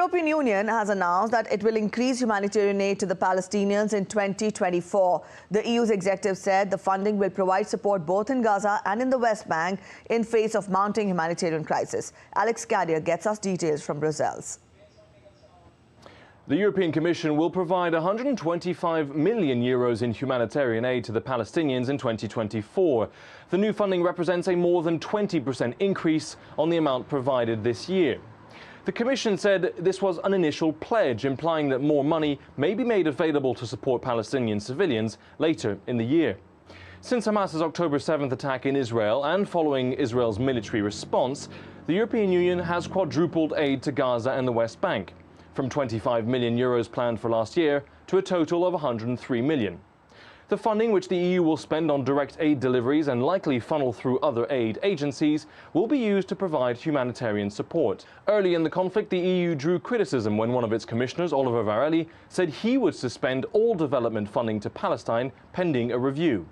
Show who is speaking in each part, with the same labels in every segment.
Speaker 1: European Union has announced that it will increase humanitarian aid to the Palestinians in 2024. The EU's executive said the funding will provide support both in Gaza and in the West Bank in face of mounting humanitarian crisis. Alex Cadier gets us details from Brussels.
Speaker 2: The European Commission will provide €125 million in humanitarian aid to the Palestinians in 2024. The new funding represents a more than 20% increase on the amount provided this year. The Commission said this was an initial pledge, implying that more money may be made available to support Palestinian civilians later in the year. Since Hamas's October 7th attack in Israel and following Israel's military response, the European Union has quadrupled aid to Gaza and the West Bank, from €25 million planned for last year to a total of €103 million. The funding, which the EU will spend on direct aid deliveries and likely funnel through other aid agencies, will be used to provide humanitarian support. Early in the conflict, the EU drew criticism when one of its commissioners, Oliver Varelli, said he would suspend all development funding to Palestine pending a review,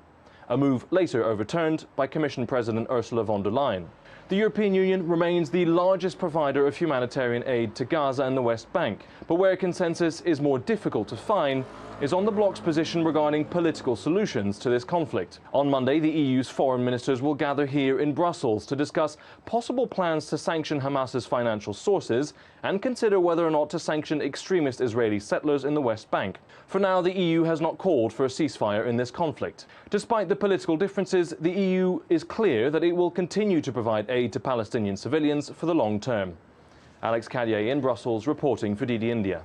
Speaker 2: a move later overturned by Commission President Ursula von der Leyen. The European Union remains the largest provider of humanitarian aid to Gaza and the West Bank, but where consensus is more difficult to find is on the bloc's position regarding political solutions to this conflict. On Monday, the EU's foreign ministers will gather here in Brussels to discuss possible plans to sanction Hamas's financial sources and consider whether or not to sanction extremist Israeli settlers in the West Bank. For now, the EU has not called for a ceasefire in this conflict. Despite the political differences, the EU is clear that it will continue to provide aid to Palestinian civilians for the long term. Alex Cadier in Brussels, reporting for DD India.